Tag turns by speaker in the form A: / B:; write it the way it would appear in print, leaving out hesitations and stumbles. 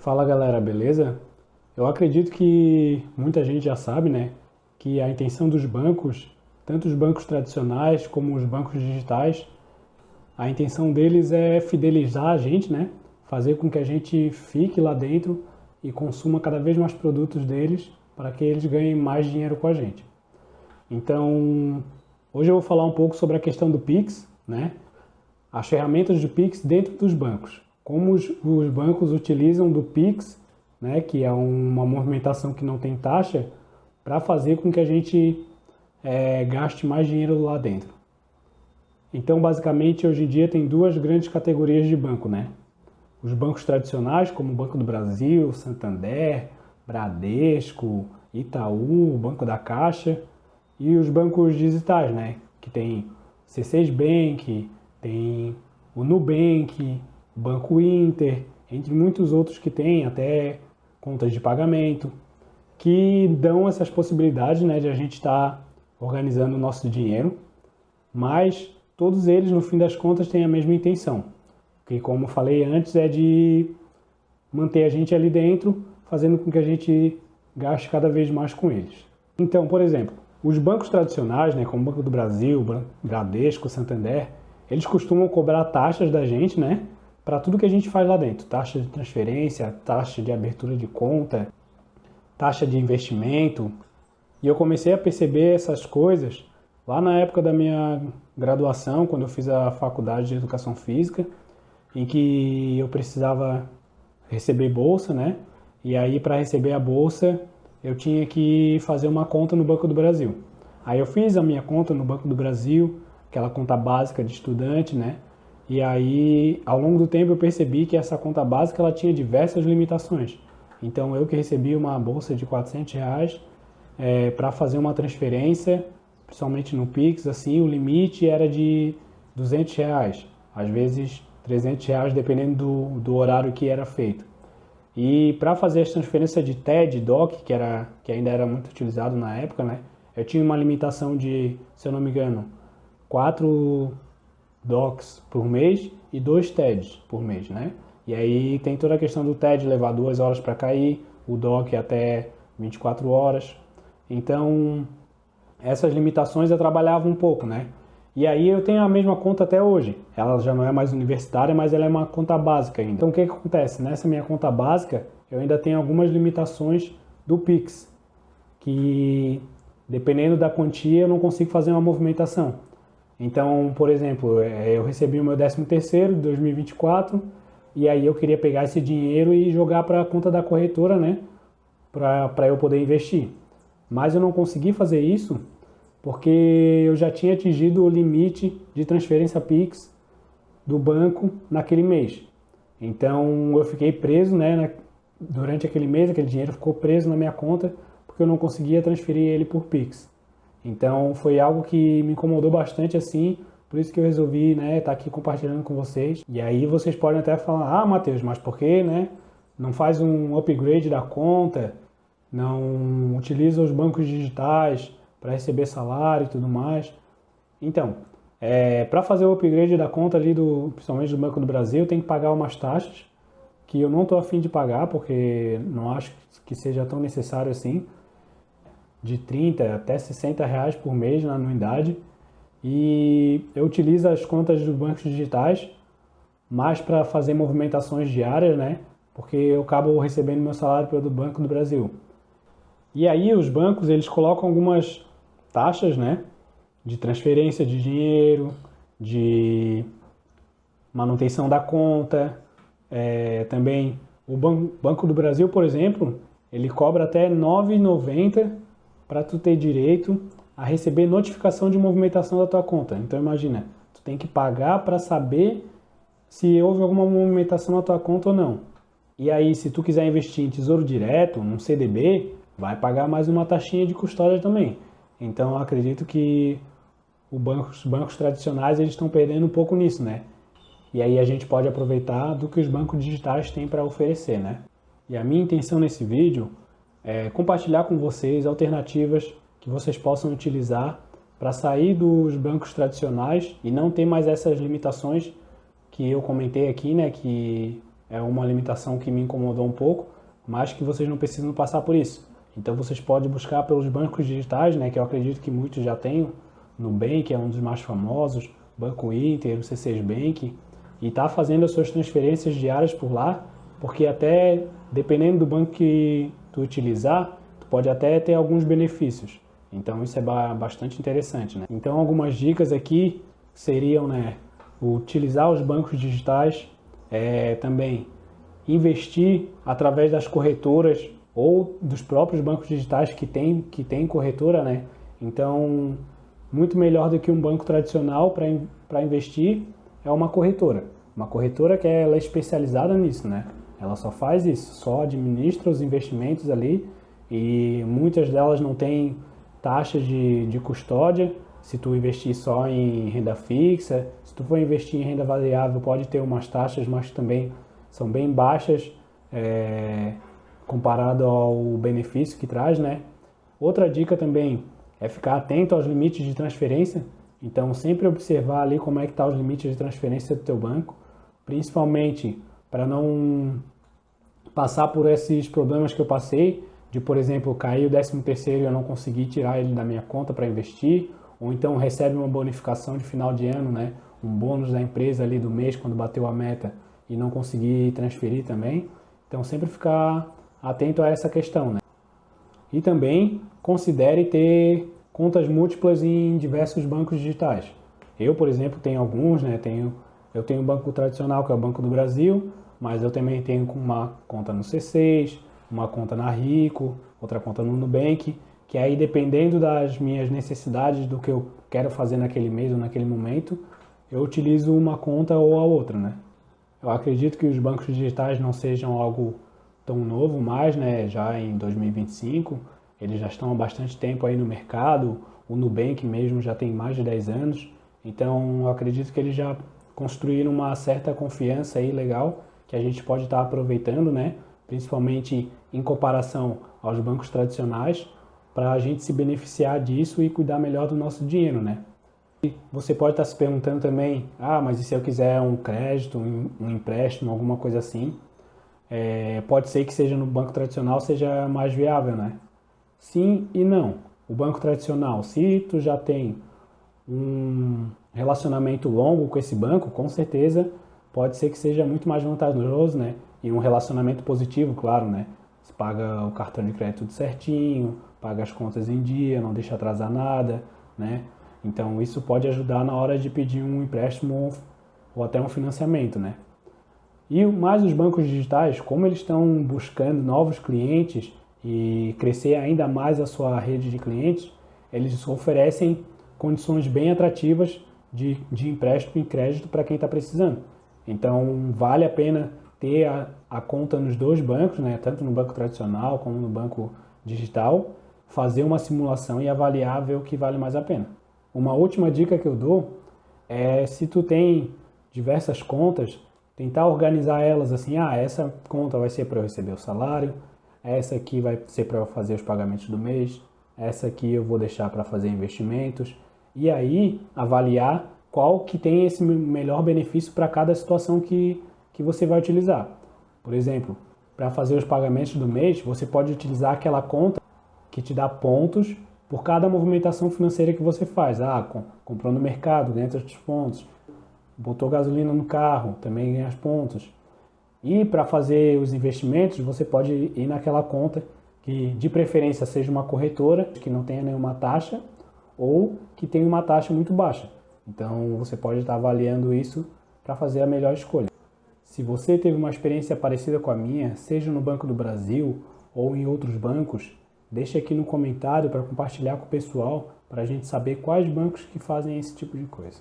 A: Fala galera, beleza? Eu acredito que muita gente já sabe, né, que a intenção dos bancos, tanto os bancos tradicionais como os bancos digitais, a intenção deles é fidelizar a gente, né, fazer com que a gente fique lá dentro e consuma cada vez mais produtos deles para que eles ganhem mais dinheiro com a gente. Então, hoje eu vou falar um pouco sobre a questão do Pix, né, as ferramentas de Pix dentro dos bancos. Como os bancos utilizam do Pix, né, que é uma movimentação que não tem taxa, para fazer com que a gente gaste mais dinheiro lá dentro. Então, basicamente, hoje em dia tem duas grandes categorias de banco, né? Os bancos tradicionais, como o Banco do Brasil, Santander, Bradesco, Itaú, Banco da Caixa, e os bancos digitais, né? Que tem C6 Bank, tem o Nubank, o Banco Inter, entre muitos outros que tem, até contas de pagamento, que dão essas possibilidades, né, de a gente estar organizando o nosso dinheiro, mas todos eles, no fim das contas, têm a mesma intenção, que, como eu falei antes, é de manter a gente ali dentro, fazendo com que a gente gaste cada vez mais com eles. Então, por exemplo, os bancos tradicionais, né, como o Banco do Brasil, Bradesco, Santander, eles costumam cobrar taxas da gente, né, para tudo que a gente faz lá dentro. Taxa de transferência, taxa de abertura de conta, taxa de investimento. E eu comecei a perceber essas coisas lá na época da minha graduação, quando eu fiz a faculdade de Educação Física, em que eu precisava receber bolsa, né? E aí, para receber a bolsa, eu tinha que fazer uma conta no Banco do Brasil. Aí eu fiz a minha conta no Banco do Brasil, aquela conta básica de estudante, né? E aí, ao longo do tempo, eu percebi que essa conta básica ela tinha diversas limitações. Então, eu que recebi uma bolsa de R$ 400 para fazer uma transferência, principalmente no Pix, assim, o limite era de R$ 200, às vezes R$ 300, dependendo do horário que era feito. E para fazer as transferências de TED, DOC, que ainda era muito utilizado na época, né? Eu tinha uma limitação de, se eu não me engano, 4 DOCs por mês e 2 TEDs por mês, né? E aí tem toda a questão do TED levar 2 horas para cair, o DOC até 24 horas. Então, essas limitações eu trabalhava um pouco, né? E aí eu tenho a mesma conta até hoje. Ela já não é mais universitária, mas ela é uma conta básica ainda. Então, o que acontece? Nessa minha conta básica, eu ainda tenho algumas limitações do Pix, que dependendo da quantia eu não consigo fazer uma movimentação. Então, por exemplo, eu recebi o meu 13º de 2024 e aí eu queria pegar esse dinheiro e jogar para a conta da corretora, né? Para eu poder investir. Mas eu não consegui fazer isso porque eu já tinha atingido o limite de transferência Pix do banco naquele mês. Então, eu fiquei preso, né? Durante aquele mês, aquele dinheiro ficou preso na minha conta porque eu não conseguia transferir ele por Pix. Então foi algo que me incomodou bastante assim, por isso que eu resolvi, né, estar aqui compartilhando com vocês. E aí vocês podem até falar, ah, Matheus, mas por que, né, não faz um upgrade da conta, não utiliza os bancos digitais para receber salário e tudo mais? Então, para fazer o upgrade da conta ali, principalmente do Banco do Brasil, tem que pagar umas taxas que eu não estou a fim de pagar, porque não acho que seja tão necessário assim, de 30 até R$ 60 por mês na anuidade, e eu utilizo as contas dos bancos digitais mais para fazer movimentações diárias, né? Porque eu acabo recebendo meu salário pelo Banco do Brasil. E aí os bancos eles colocam algumas taxas, né? De transferência de dinheiro, de manutenção da conta, também o Banco do Brasil, por exemplo, ele cobra até R$ 9,90 para tu ter direito a receber notificação de movimentação da tua conta. Então imagina, tu tem que pagar para saber se houve alguma movimentação na tua conta ou não. E aí, se tu quiser investir em Tesouro Direto, num CDB, vai pagar mais uma taxinha de custódia também. Então eu acredito que os bancos tradicionais eles estão perdendo um pouco nisso, né? E aí a gente pode aproveitar do que os bancos digitais têm para oferecer, né? E a minha intenção nesse vídeo compartilhar com vocês alternativas que vocês possam utilizar para sair dos bancos tradicionais e não ter mais essas limitações que eu comentei aqui, né, que é uma limitação que me incomodou um pouco, mas que vocês não precisam passar por isso. Então vocês podem buscar pelos bancos digitais, né, que eu acredito que muitos já tenham. Nubank é um dos mais famosos, Banco Inter, o C6 Bank, e tá fazendo as suas transferências diárias por lá, porque até dependendo do banco que tu utilizar, tu pode até ter alguns benefícios. Então isso é bastante interessante, né? Então algumas dicas aqui seriam, né, utilizar os bancos digitais, também investir através das corretoras ou dos próprios bancos digitais que tem corretora, né? Então, muito melhor do que um banco tradicional para investir é uma corretora. Uma corretora que ela é especializada nisso, né? Ela só faz isso, só administra os investimentos ali e muitas delas não têm taxas de custódia. Se tu investir só em renda fixa, se tu for investir em renda variável, pode ter umas taxas, mas também são bem baixas comparado ao benefício que traz, né? Outra dica também é ficar atento aos limites de transferência. Então, sempre observar ali como é que tá os limites de transferência do teu banco, principalmente para não passar por esses problemas que eu passei, de, por exemplo, cair o 13º e eu não conseguir tirar ele da minha conta para investir, ou então recebe uma bonificação de final de ano, né? Um bônus da empresa ali do mês quando bateu a meta e não conseguir transferir também. Então, sempre ficar atento a essa questão, né? E também considere ter contas múltiplas em diversos bancos digitais. Eu, por exemplo, tenho alguns, né? Eu tenho um banco tradicional, que é o Banco do Brasil, mas eu também tenho uma conta no C6, uma conta na Rico, outra conta no Nubank, que aí, dependendo das minhas necessidades, do que eu quero fazer naquele mês ou naquele momento, eu utilizo uma conta ou a outra, né? Eu acredito que os bancos digitais não sejam algo tão novo mais, né? Já em 2025, eles já estão há bastante tempo aí no mercado, o Nubank mesmo já tem mais de 10 anos, então eu acredito que eles já construíram uma certa confiança aí legal, que a gente pode estar aproveitando, né? Principalmente em comparação aos bancos tradicionais, para a gente se beneficiar disso e cuidar melhor do nosso dinheiro, né? E você pode estar se perguntando também, mas e se eu quiser um crédito, um empréstimo, alguma coisa assim? Pode ser que seja no banco tradicional seja mais viável, né? Sim e não. O banco tradicional, se tu já tem um relacionamento longo com esse banco, com certeza pode ser que seja muito mais vantajoso, né? E um relacionamento positivo, claro, né? Você paga o cartão de crédito tudo certinho, paga as contas em dia, não deixa atrasar nada, né? Então isso pode ajudar na hora de pedir um empréstimo ou até um financiamento, né? E mais os bancos digitais, como eles estão buscando novos clientes e crescer ainda mais a sua rede de clientes, eles oferecem condições bem atrativas de empréstimo e crédito para quem está precisando. Então, vale a pena ter a conta nos dois bancos, né? Tanto no banco tradicional como no banco digital, fazer uma simulação e avaliar, ver o que vale mais a pena. Uma última dica que eu dou é, se tu tem diversas contas, tentar organizar elas assim, essa conta vai ser para eu receber o salário, essa aqui vai ser para eu fazer os pagamentos do mês, essa aqui eu vou deixar para fazer investimentos, e aí avaliar qual que tem esse melhor benefício para cada situação que você vai utilizar. Por exemplo, para fazer os pagamentos do mês, você pode utilizar aquela conta que te dá pontos por cada movimentação financeira que você faz. Comprou no mercado, ganha os pontos. Botou gasolina no carro, também ganha os pontos. E para fazer os investimentos, você pode ir naquela conta que de preferência seja uma corretora, que não tenha nenhuma taxa, ou que tenha uma taxa muito baixa. Então você pode estar avaliando isso para fazer a melhor escolha. Se você teve uma experiência parecida com a minha, seja no Banco do Brasil ou em outros bancos, deixa aqui no comentário para compartilhar com o pessoal, para a gente saber quais bancos que fazem esse tipo de coisa.